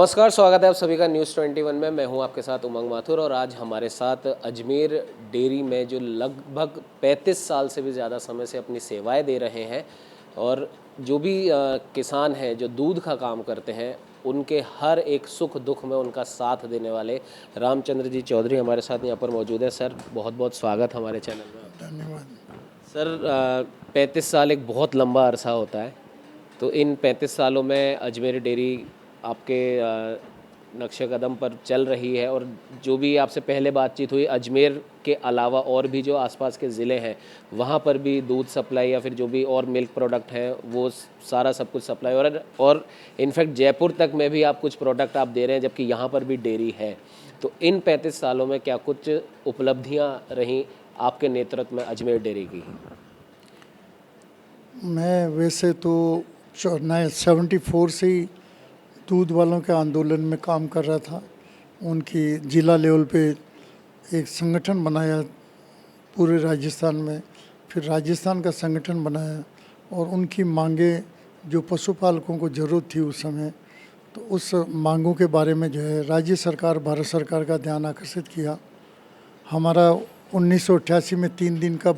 नमस्कार, स्वागत है आप सभी का न्यूज़ 21 में। मैं हूं आपके साथ उमंग माथुर और आज हमारे साथ अजमेर डेयरी में जो लगभग 35 साल से भी ज़्यादा समय से अपनी सेवाएं दे रहे हैं और जो भी किसान हैं जो दूध का काम करते हैं, उनके हर एक सुख दुख में उनका साथ देने वाले रामचंद्र जी चौधरी हमारे साथ यहाँ पर मौजूद है। सर, बहुत बहुत स्वागत हमारे चैनल में। धन्यवाद। सर, 35 साल एक बहुत लंबा अरसा होता है, तो इन 35 सालों में अजमेर डेयरी आपके नक्शे कदम पर चल रही है और जो भी आपसे पहले बातचीत हुई, अजमेर के अलावा और भी जो आसपास के ज़िले हैं वहाँ पर भी दूध सप्लाई या फिर जो भी और मिल्क प्रोडक्ट हैं वो सारा सब कुछ सप्लाई और इनफैक्ट जयपुर तक में भी आप कुछ प्रोडक्ट आप दे रहे हैं, जबकि यहाँ पर भी डेयरी है। तो इन 35 सालों में क्या कुछ उपलब्धियाँ रहीं आपके नेतृत्व में अजमेर डेयरी की? मैं वैसे तो 74 से ही दूध वालों के आंदोलन में काम कर रहा था। उनकी जिला लेवल पे एक संगठन बनाया पूरे राजस्थान में, फिर राजस्थान का संगठन बनाया और उनकी मांगे जो पशुपालकों को ज़रूरत थी उस समय, तो उस मांगों के बारे में जो है राज्य सरकार, भारत सरकार का ध्यान आकर्षित किया। हमारा 1988 में 3 दिन का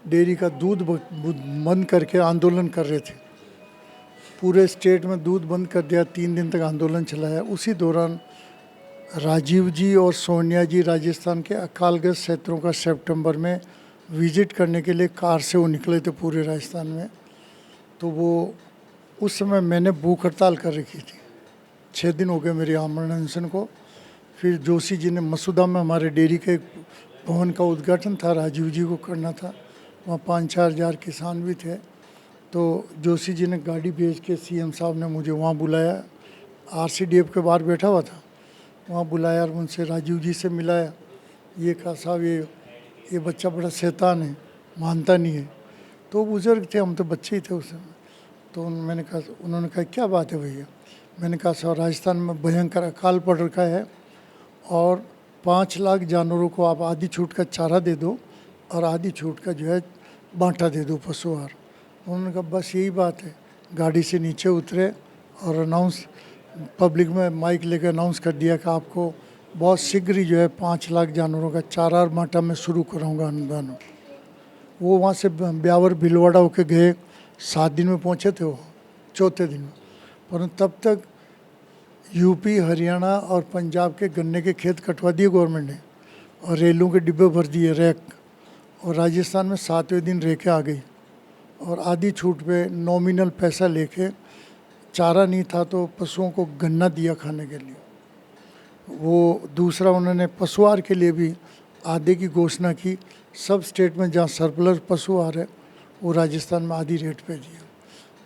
डेयरी का दूध बंद करके आंदोलन कर रहे थे। पूरे स्टेट में दूध बंद कर दिया, 3 दिन तक आंदोलन चलाया। उसी दौरान राजीव जी और सोनिया जी राजस्थान के अकालग्रस्त क्षेत्रों का सितंबर में विजिट करने के लिए कार से वो निकले थे पूरे राजस्थान में। तो वो उस समय मैंने भूख हड़ताल कर रखी थी, 6 दिन हो गए मेरी आमरण अनशन को। फिर जोशी जी ने मसूदा में हमारे डेयरी के भवन का उद्घाटन था, राजीव जी को करना था, वहाँ 5-4 हज़ार किसान भी थे। तो जोशी जी ने गाड़ी भेज के सीएम साहब ने मुझे वहाँ बुलाया, आरसीडीएफ के बाहर बैठा हुआ था, वहाँ बुलाया और उनसे राजीव जी से मिलाया। ये कहा, साहब ये बच्चा बड़ा शैतान है, मानता नहीं है। तो बुजुर्ग थे, हम तो बच्चे ही थे उस समय। तो उन्होंने कहा क्या बात है भैया? मैंने कहा, साहब राजस्थान में भयंकर अकाल पड़ रखा है और 5 लाख जानवरों को आप आधी छूट का चारा दे दो और आधी छूट का जो है बांटा दे दो पशु आहार। उन्होंने कहा बस यही बात है। गाड़ी से नीचे उतरे और अनाउंस पब्लिक में माइक लेकर अनाउंस कर दिया कि आपको बहुत शीघ्र ही जो है 5 लाख जानवरों का चारा और बांटा मैं शुरू कराऊंगा अनुदान। वो वहाँ से ब्यावर भिलवाड़ा होके गए, 7 दिन में पहुँचे थे वो, चौथे दिन में। परंतु तब तक यूपी, हरियाणा और पंजाब के गन्ने के खेत कटवा दिए गवर्नमेंट ने और रेलों के डिब्बे भर दिए रैक, और राजस्थान में 7वें दिन रेके आ गई और आधी छूट पे नॉमिनल पैसा लेके, चारा नहीं था तो पशुओं को गन्ना दिया खाने के लिए। वो दूसरा उन्होंने पशु आहार के लिए भी आधे की घोषणा की। सब स्टेट में जहाँ सरप्लस पशु आहार है वो राजस्थान में आधी रेट पे दिया।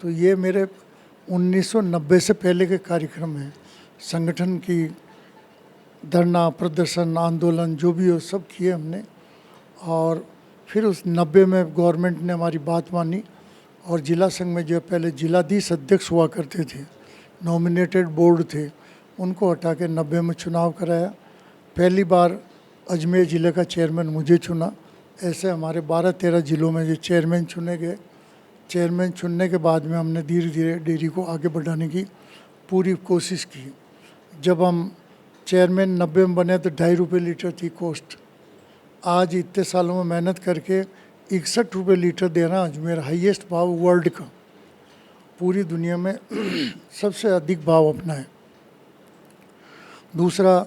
तो ये मेरे 1990 से पहले के कार्यक्रम हैं। संगठन की धरना, प्रदर्शन, आंदोलन जो भी हो सब किए हमने। और फिर उस 90 में गवर्नमेंट ने हमारी बात मानी और जिला संघ में जो पहले जिलाधीश अध्यक्ष हुआ करते थे, नॉमिनेटेड बोर्ड थे, उनको हटा के 90 में चुनाव कराया। पहली बार अजमेर ज़िले का चेयरमैन मुझे चुना। ऐसे हमारे 12-13 ज़िलों में जो चेयरमैन चुने गए। चेयरमैन चुनने के बाद में हमने धीरे धीरे डेयरी को आगे बढ़ाने की पूरी कोशिश की। जब हम चेयरमैन 90 में बने तो 2.5 रुपये लीटर थी कॉस्ट। आज इतने सालों में मेहनत करके 61 रुपये लीटर दे रहा अजमेर, हाईएस्ट भाव वर्ल्ड का, पूरी दुनिया में सबसे अधिक भाव अपना है। दूसरा,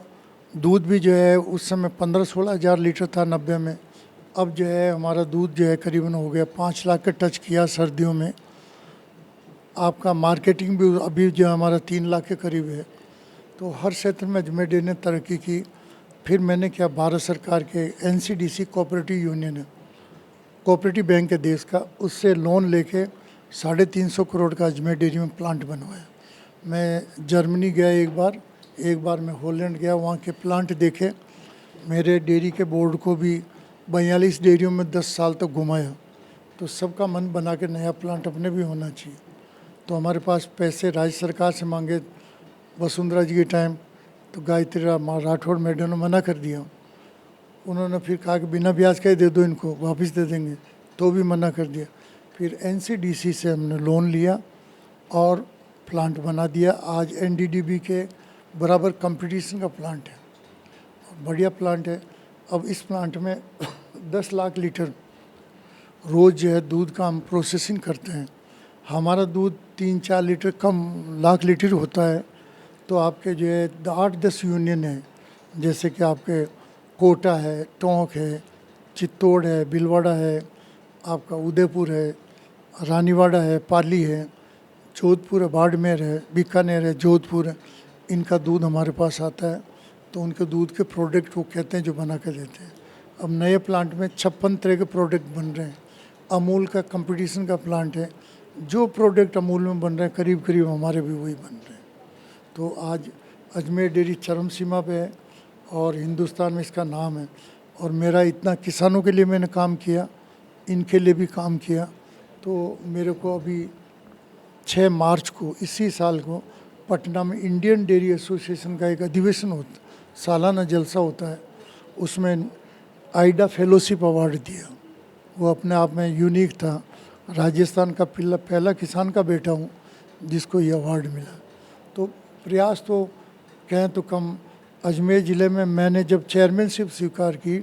दूध भी जो है उस समय 15-16 हज़ार लीटर था 90 में। अब जो है हमारा दूध जो है करीबन हो गया 5 लाख का टच किया सर्दियों में। आपका मार्केटिंग भी अभी जो हमारा 3 लाख के करीब है। तो हर क्षेत्र में अजमेर डेयरी ने तरक्की की। फिर मैंने क्या, भारत सरकार के एनसीडीसी कोऑपरेटिव यूनियन है, कोऑपरेटिव बैंक है देश का, उससे लोन लेके 350 करोड़ का अजमेर डेयरी में प्लांट बनवाया। मैं जर्मनी गया एक बार मैं हॉलैंड गया, वहाँ के प्लांट देखे। मेरे डेयरी के बोर्ड को भी 42 डेयरियों में 10 साल तक घुमाया। तो सबका मन बना के नया प्लांट अपने भी होना चाहिए। तो हमारे पास पैसे राज्य सरकार से मांगे वसुंधरा जी के टाइम, तो गायत्री राठौड़ मैडम ने मना कर दिया। उन्होंने फिर कहा कि बिना ब्याज का ही दे दो इनको, वापस दे देंगे, तो भी मना कर दिया। फिर एनसीडीसी से हमने लोन लिया और प्लांट बना दिया। आज एनडीडीबी के बराबर कंपटीशन का प्लांट है, बढ़िया प्लांट है। अब इस प्लांट में 10 लाख लीटर रोज़ जो है दूध का हम प्रोसेसिंग करते हैं। हमारा दूध 3-4 लीटर कम लाख लीटर होता है। तो आपके जो है 8-10 यूनियन है, जैसे कि आपके कोटा है, टोंक है, चित्तौड़ है, भीलवाड़ा है, आपका उदयपुर है, रानीवाड़ा है, पाली है, जोधपुर है, बाड़मेर है, बीकानेर है, जोधपुर है, इनका दूध हमारे पास आता है। तो उनके दूध के प्रोडक्ट वो कहते हैं जो बना कर देते हैं। अब नए प्लांट में 56 तरह के प्रोडक्ट बन रहे हैं। अमूल का कंपटीशन का प्लांट है, जो प्रोडक्ट अमूल में बन रहे हैं करीब करीब हमारे भी वही बन रहे हैं। तो आज अजमेर डेयरी चरम सीमा पे है और हिंदुस्तान में इसका नाम है। और मेरा इतना किसानों के लिए मैंने काम किया, इनके लिए भी काम किया। तो मेरे को अभी 6 मार्च को इसी साल को पटना में इंडियन डेयरी एसोसिएशन का एक अधिवेशन होता, सालाना जलसा होता है, उसमें आइडा फेलोशिप अवार्ड दिया। वो अपने आप में यूनिक था। राजस्थान का पहला किसान का बेटा हूँ जिसको ये अवार्ड मिला। तो प्रयास तो कहें तो कम। अजमेर ज़िले में मैंने जब चेयरमैनशिप स्वीकार की,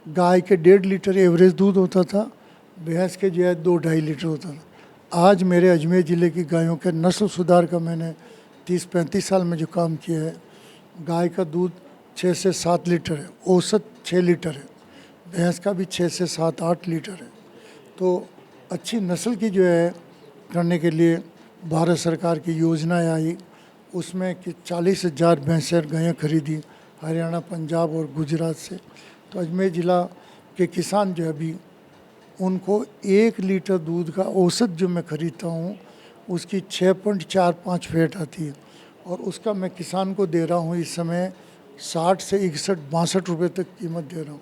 गाय के 1.5 लीटर एवरेज दूध होता था, भैंस के जो है 2-2.5 लीटर होता था। आज मेरे अजमेर ज़िले की गायों के नस्ल सुधार का मैंने 30-35 साल में जो काम किया है, गाय का दूध 6 से 7 लीटर है, औसत 6 लीटर है, भैंस का भी 6 से 7-8 लीटर है। तो अच्छी नस्ल की जो है करने के लिए भारत सरकार की योजनाएं आई, उसमें कि 40,000 भैंसें गायें खरीदी हरियाणा, पंजाब और गुजरात से। तो अजमेर ज़िला के किसान जो है अभी उनको 1 लीटर दूध का औसत जो मैं खरीदता हूँ उसकी 6.45 फैट आती है, और उसका मैं किसान को दे रहा हूँ इस समय 60 से 61-62 रुपये तक कीमत दे रहा हूँ,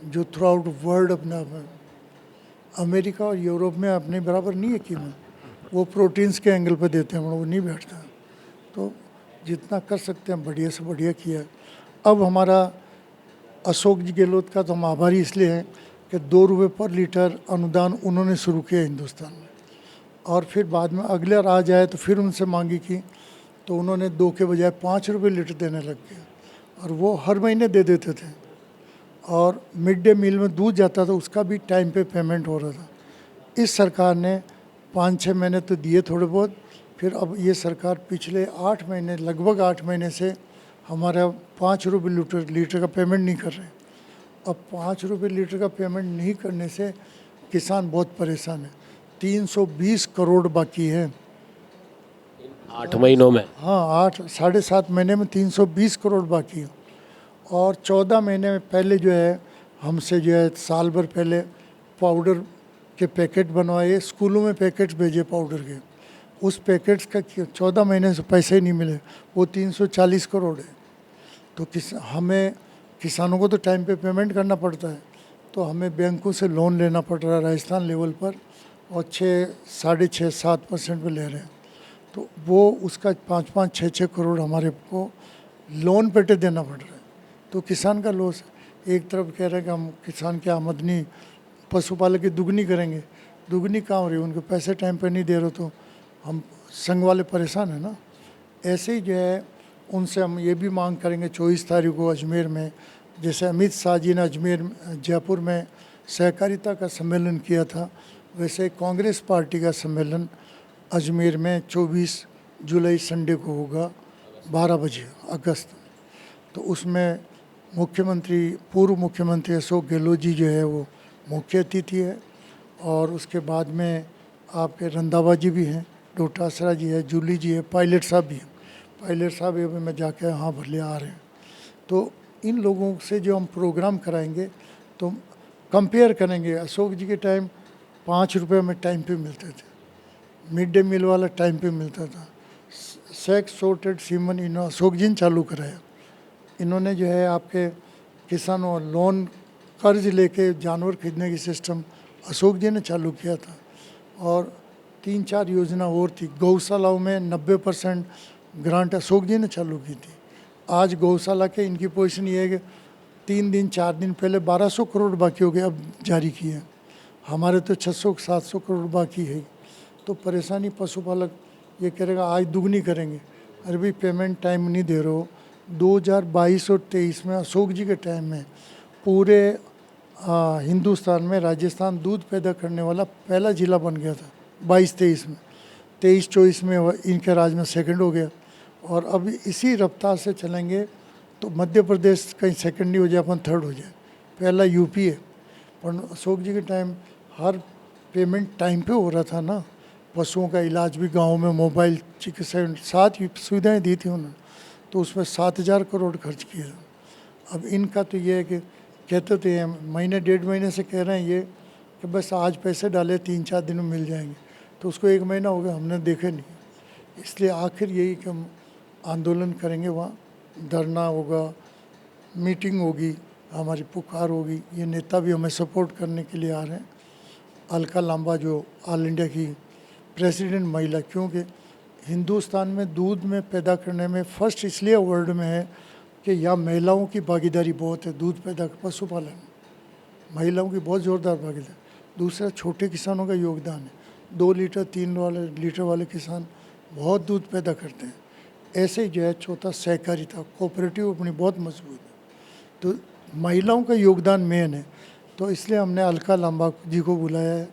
जो थ्रू आउट वर्ल्ड अपने आप में अमेरिका और यूरोप में अपने बराबर नहीं है कीमत। वो प्रोटीन्स के एंगल पर देते हैं, वो नहीं बैठता। तो जितना कर सकते हैं बढ़िया से बढ़िया किया। अब हमारा अशोक जी गहलोत का तो हम आभारी इसलिए हैं कि 2 रुपये पर लीटर अनुदान उन्होंने शुरू किया हिंदुस्तान में, और फिर बाद में अगले राज आए तो फिर उनसे मांगी की, तो उन्होंने 2 के बजाय 5 रुपये लीटर देने लग गए, और वो हर महीने दे देते थे। और मिड डे मील में दूध जाता था, उसका भी टाइम पे पेमेंट हो रहा था। इस सरकार ने 5-6 महीने तो दिए थोड़े बहुत, फिर अब ये सरकार पिछले 8 महीने, लगभग 8 महीने से हमारा 5 रुपये लीटर का पेमेंट नहीं कर रहे। अब 5 रुपये लीटर का पेमेंट नहीं करने से किसान बहुत परेशान है। 320 करोड़ बाकी है 8 महीनों में। हाँ, 8-7.5 महीने में 320 करोड़ बाकी है। और 14 महीने में पहले जो है हमसे जो है साल भर पहले पाउडर के पैकेट बनवाए, स्कूलों में पैकेट्स भेजे पाउडर के, उस पैकेट्स का 14 महीने से पैसे ही नहीं मिले, वो 340 करोड़ है। तो हमें किसानों को तो टाइम पे पेमेंट करना पड़ता है, तो हमें बैंकों से लोन लेना पड़ रहा है राजस्थान लेवल पर, और 6-6.5-7% पे ले रहे हैं। तो वो उसका 5-5, 6-6 करोड़ हमारे को लोन पे देना पड़ रहा है। तो किसान का लॉस है। एक तरफ कह रहे हैं कि हम किसान की आमदनी पशुपालक की दुगनी करेंगे, दुगनी कहाँ हो रही है, उनके पैसे टाइम पे नहीं दे रहे, तो हम संघ वाले परेशान हैं ना। ऐसे ही जो है उनसे हम ये भी मांग करेंगे 24 तारीख को अजमेर में, जैसे अमित शाह जी ने जयपुर में सहकारिता का सम्मेलन किया था, वैसे कांग्रेस पार्टी का सम्मेलन अजमेर में 24 जुलाई संडे को होगा 12 बजे अगस्त। तो उसमें पूर्व मुख्यमंत्री अशोक गहलोत जी जो है वो मुख्य अतिथि है, और उसके बाद में आपके रंधावा जी भी हैं, डोटासरा जी है, जूली जी है, पायलट साहब भी हैं। पायलट साहब अभी मैं जाके हाँ भले आ रहे हैं। तो इन लोगों से जो हम प्रोग्राम कराएंगे तो कंपेयर करेंगे। अशोक जी के टाइम 5 रुपये में टाइम पे मिलते थे, मिड डे मील वाला टाइम पे मिलता था। सेक्स सोर्टेड सीमन इन्होंने अशोक जी ने चालू कराया। इन्होंने जो है आपके किसानों लोन कर्ज लेके जानवर खरीदने की सिस्टम अशोक जी ने चालू किया था, और 3-4 योजना और थी। गौशालाओं में 90% ग्रांट अशोक जी ने चालू की थी। आज गौशाला के इनकी पोजीशन ये है कि 3 दिन 4 दिन पहले 1200 करोड़ बाकी हो गए, अब जारी किए। हमारे तो 600-700 करोड़ बाकी है। तो परेशानी पशुपालक ये करेगा आज दुगनी करेंगे, अरे भाई पेमेंट टाइम नहीं दे रहे हो। 2022 और 23 में अशोक जी के टाइम में पूरे हिंदुस्तान में राजस्थान दूध पैदा करने वाला पहला ज़िला बन गया था 22-23 में। 23-24 में इनके राज में सेकंड हो गया। और अब इसी रफ्तार से चलेंगे तो मध्य प्रदेश कहीं सेकंड नहीं हो जाए, अपन थर्ड हो जाए। पहला यूपी है। पर अशोक जी के टाइम हर पेमेंट टाइम पे हो रहा था ना। पशुओं का इलाज भी गांव में मोबाइल चिकित्सा 7 सुविधाएं दी थी उन्होंने, तो उसमें 7,000 करोड़ खर्च किए। अब इनका तो ये है कि कहते तो ये महीने 1.5 महीने से कह रहे हैं ये कि बस आज पैसे डाले 3-4 दिन में मिल जाएंगे, तो उसको 1 महीना हो गया हमने देखे नहीं। इसलिए आखिर यही कि हम आंदोलन करेंगे, वहाँ धरना होगा, मीटिंग होगी, हमारी पुकार होगी। ये नेता भी हमें सपोर्ट करने के लिए आ रहे हैं। अलका लांबा जो ऑल इंडिया की प्रेसिडेंट महिला, क्योंकि हिंदुस्तान में दूध में पैदा करने में फर्स्ट इसलिए वर्ल्ड में है कि यहाँ महिलाओं की भागीदारी बहुत है। दूध पैदा पशुपालन महिलाओं की बहुत ज़ोरदार भागीदारी। दूसरा छोटे किसानों का योगदान है। 2 लीटर 3 लीटर वाले किसान बहुत दूध पैदा करते हैं। ऐसे ही जो है चौथा सहकारिता कोऑपरेटिव अपनी बहुत मजबूत है। तो महिलाओं का योगदान मेन है। तो इसलिए हमने अलका लांबा जी को बुलाया है,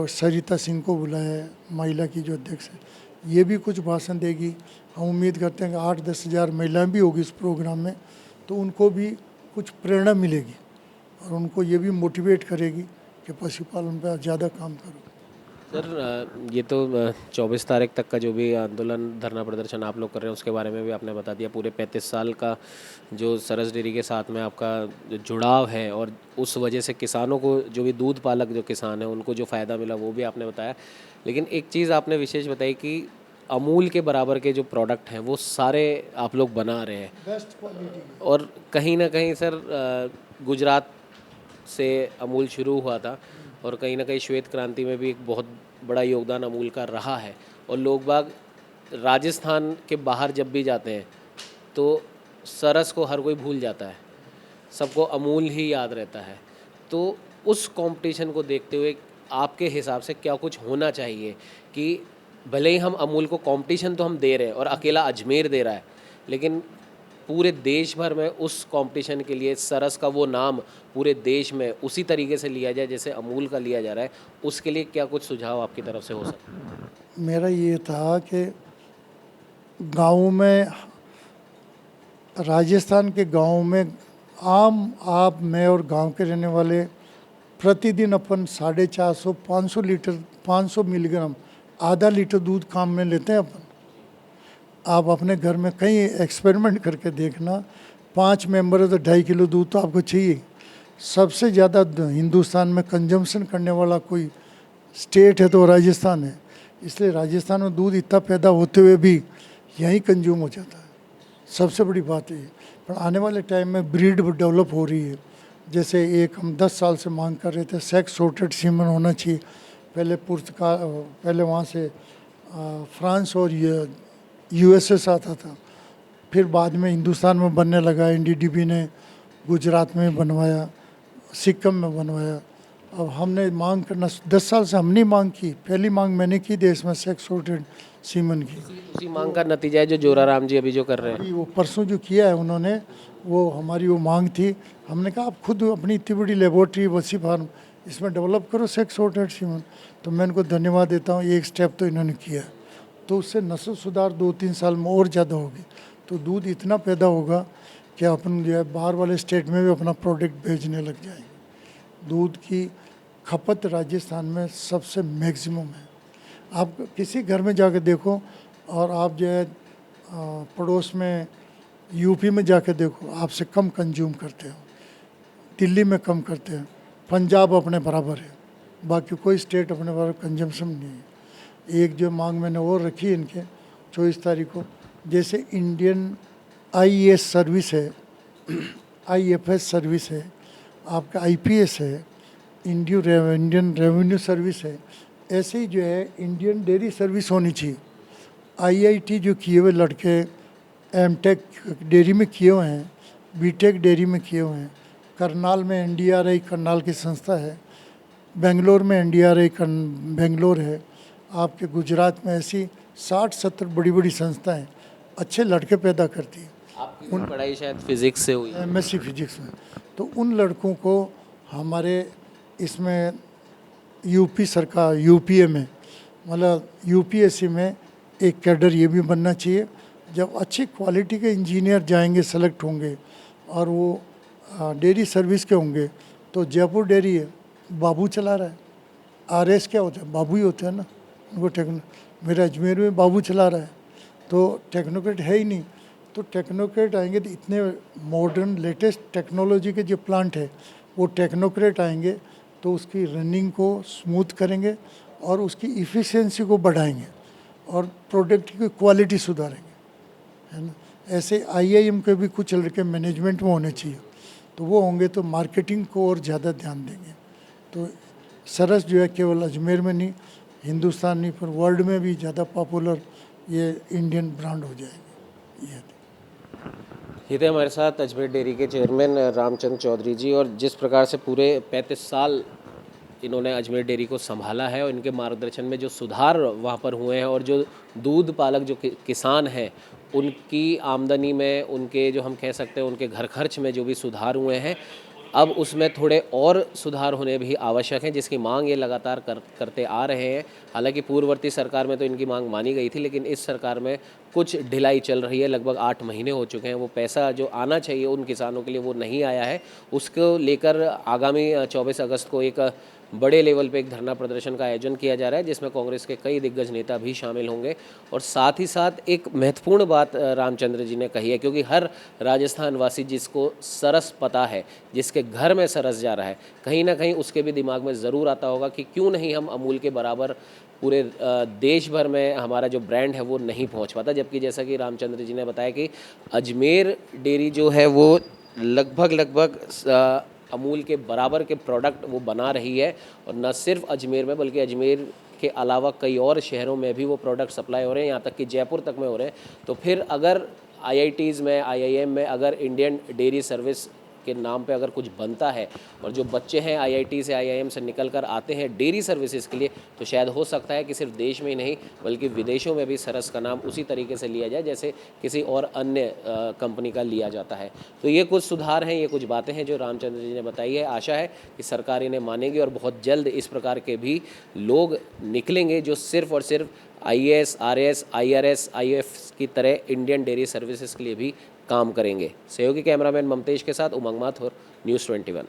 सरिता सिंह को बुलाया है, महिला की जो अध्यक्ष है। ये भी कुछ भाषण देगी। हम उम्मीद करते हैं कि 8-10 हज़ार महिलाएं भी होगी इस प्रोग्राम में, तो उनको भी कुछ प्रेरणा मिलेगी और उनको ये भी मोटिवेट करेगी कि पशुपालन पर ज़्यादा काम करो। सर ये तो 24 तारीख तक का जो भी आंदोलन धरना प्रदर्शन आप लोग कर रहे हैं उसके बारे में भी आपने बता दिया। पूरे 35 साल का जो सरस डेयरी के साथ में आपका जो जुड़ाव है और उस वजह से किसानों को जो भी दूध पालक जो किसान है उनको जो फ़ायदा मिला वो भी आपने बताया। लेकिन एक चीज़ आपने विशेष बताई कि अमूल के बराबर के जो प्रोडक्ट हैं वो सारे आप लोग बना रहे हैं। Best quality. और कहीं ना कहीं सर गुजरात से अमूल शुरू हुआ था और कहीं ना कहीं श्वेत क्रांति में भी एक बहुत बड़ा योगदान अमूल का रहा है। और लोग बाग राजस्थान के बाहर जब भी जाते हैं तो सरस को हर कोई भूल जाता है, सबको अमूल ही याद रहता है। तो उस कंपटीशन को देखते हुए आपके हिसाब से क्या कुछ होना चाहिए कि भले ही हम अमूल को कंपटीशन तो हम दे रहे हैं और अकेला अजमेर दे रहा है, लेकिन पूरे देश भर में उस कंपटीशन के लिए सरस का वो नाम पूरे देश में उसी तरीके से लिया जाए जैसे अमूल का लिया जा रहा है, उसके लिए क्या कुछ सुझाव आपकी तरफ से हो सकता है? मेरा ये था कि गाँव में, राजस्थान के गाँव में आप मैं और गांव के रहने वाले प्रतिदिन अपन 450-500 लीटर 500 मिलीग्राम आधा लीटर दूध काम में लेते हैं अपन। आप अपने घर में कहीं एक्सपेरिमेंट करके देखना, 5 मेंबर है तो 2.5 किलो दूध तो आपको चाहिए। सबसे ज़्यादा हिंदुस्तान में कंजम्पशन करने वाला कोई स्टेट है तो राजस्थान है। इसलिए राजस्थान में दूध इतना पैदा होते हुए भी यहीं कंज्यूम हो जाता है। सबसे बड़ी बात है। पर आने वाले टाइम में ब्रीड डेवलप हो रही है। जैसे एक हम 10 साल से मांग कर रहे थे सेक्स सॉर्टेड सीमन होना चाहिए। पहले वहाँ से फ्रांस और यूएसए से आता था, फिर बाद में हिंदुस्तान में बनने लगा। एनडीडीबी ने गुजरात में बनवाया, सिक्किम में बनवाया। अब हमने मांग करना 10 साल से हमने मांग की, पहली मांग मैंने की देश में सेक्स सॉर्टेड सीमन की। उसी मांग का नतीजा है जो जोराराम जी अभी जो कर रहे हैं। वो परसों जो किया है उन्होंने, वो हमारी वो मांग थी। हमने कहा आप खुद अपनी इतनी बड़ी लेबोरेटरी वसी फार्म इसमें डेवलप करो सेक्स सॉर्टेड सीमन। तो मैं इनको धन्यवाद देता हूँ, एक स्टेप तो इन्होंने किया। तो उससे नस्ल सुधार 2-3 साल में और ज़्यादा होगी, तो दूध इतना पैदा होगा कि अपन जो है बाहर वाले स्टेट में भी अपना प्रोडक्ट भेजने लग जाएंगे। दूध की खपत राजस्थान में सबसे मैक्सिमम है। आप किसी घर में जाकर देखो, और आप जो है पड़ोस में यूपी में जाकर देखो, आपसे कम कंज्यूम करते हो। दिल्ली में कम करते हैं, पंजाब अपने बराबर है, बाकी कोई स्टेट अपने बराबर कंजम्पशन नहीं है। एक जो मांग मैंने और रखी इनके 24 तारीख को, जैसे इंडियन आईएएस सर्विस है, आईएफएस सर्विस है, आपका आईपीएस है, इंडियन रेवेन्यू सर्विस है, ऐसे ही जो है इंडियन डेयरी सर्विस होनी चाहिए। आईआईटी जो किए हुए लड़के एमटेक डेयरी में किए हुए हैं, बीटेक डेयरी में किए हुए हैं, करनाल में एनडीआरआई करनाल की संस्था है, बेंगलोर में एनडीआरआई बेंगलोर है, आपके गुजरात में ऐसी 60-70 बड़ी बड़ी संस्थाएं अच्छे लड़के पैदा करती है, आपकी पढ़ाई शायद फिजिक्स से हुई। एमएससी फिजिक्स में। तो उन लड़कों को हमारे इसमें यूपी सरकार, यूपीए में, मतलब यूपीएससी में एक कैडर ये भी बनना चाहिए। जब अच्छी क्वालिटी के इंजीनियर जाएंगे, सेलेक्ट होंगे और वो डेयरी सर्विस के होंगे, तो जयपुर डेयरी है, बाबू चला रहा है। आरएस क्या होता है? बाबू ही होता है ना उनको। मेरा अजमेर में बाबू चला रहा है, तो टेक्नोक्रेट है ही नहीं। तो टेक्नोक्रेट आएंगे तो इतने मॉडर्न लेटेस्ट टेक्नोलॉजी के जो प्लांट है वो टेक्नोक्रेट आएंगे तो उसकी रनिंग को स्मूथ करेंगे और उसकी इफ़िशियंसी को बढ़ाएंगे और प्रोडक्ट की क्वालिटी सुधारेंगे, है ना। ऐसे आईआईएम के भी कुछ लड़के मैनेजमेंट में होने चाहिए, तो वो होंगे तो मार्केटिंग को और ज़्यादा ध्यान देंगे। तो सरस जो है केवल अजमेर में नहीं, हिंदुस्तान नहीं, पर वर्ल्ड में भी ज़्यादा पॉपुलर ये इंडियन ब्रांड हो जाएगी। ये थे हमारे साथ अजमेर डेयरी के चेयरमैन रामचंद्र चौधरी जी, और जिस प्रकार से पूरे 35 साल इन्होंने अजमेर डेयरी को संभाला है और इनके मार्गदर्शन में जो सुधार वहाँ पर हुए हैं और जो दूध पालक जो किसान हैं उनकी आमदनी में, उनके जो हम कह सकते हैं उनके घर खर्च में जो भी सुधार हुए हैं, अब उसमें थोड़े और सुधार होने भी आवश्यक हैं, जिसकी मांग ये लगातार करते आ रहे हैं। हालांकि पूर्ववर्ती सरकार में तो इनकी मांग मानी गई थी, लेकिन इस सरकार में कुछ ढिलाई चल रही है। लगभग 8 महीने हो चुके हैं, वो पैसा जो आना चाहिए उन किसानों के लिए वो नहीं आया है। उसको लेकर आगामी 24 अगस्त को एक बड़े लेवल पे एक धरना प्रदर्शन का आयोजन किया जा रहा है, जिसमें कांग्रेस के कई दिग्गज नेता भी शामिल होंगे। और साथ ही साथ एक महत्वपूर्ण बात रामचंद्र जी ने कही है, क्योंकि हर राजस्थान वासी जिसको सरस पता है, जिसके घर में सरस जा रहा है, कहीं ना कहीं उसके भी दिमाग में ज़रूर आता होगा कि क्यों नहीं हम अमूल के बराबर पूरे देश भर में हमारा जो ब्रांड है वो नहीं पहुंच पाता। जबकि जैसा कि रामचंद्र जी ने बताया कि अजमेर डेयरी जो है वो लगभग अमूल के बराबर के प्रोडक्ट वो बना रही है, और न सिर्फ अजमेर में बल्कि अजमेर के अलावा कई और शहरों में भी वो प्रोडक्ट सप्लाई हो रहे हैं, यहाँ तक कि जयपुर तक में हो रहे हैं। तो फिर अगर आईआईटीज़ में, आईआईएम में अगर इंडियन डेयरी सर्विस के नाम पे अगर कुछ बनता है और जो बच्चे हैं आईआईटी से, आईआईएम से निकल कर आते हैं डेयरी सर्विसेज के लिए, तो शायद हो सकता है कि सिर्फ देश में ही नहीं बल्कि विदेशों में भी सरस का नाम उसी तरीके से लिया जाए जैसे किसी और अन्य कंपनी का लिया जाता है। तो ये कुछ सुधार हैं, ये कुछ बातें हैं जो रामचंद्र जी ने बताई है। आशा है कि सरकार इन्हें मानेगी और बहुत जल्द इस प्रकार के भी लोग निकलेंगे जो सिर्फ और सिर्फ आईएएस, आरएएस, आईआरएस, आईएएफ की तरह इंडियन डेयरी सर्विसेज के लिए भी काम करेंगे। सहयोगी कैमरामैन ममतेश के साथ उमंग माथुर, न्यूज़ 21।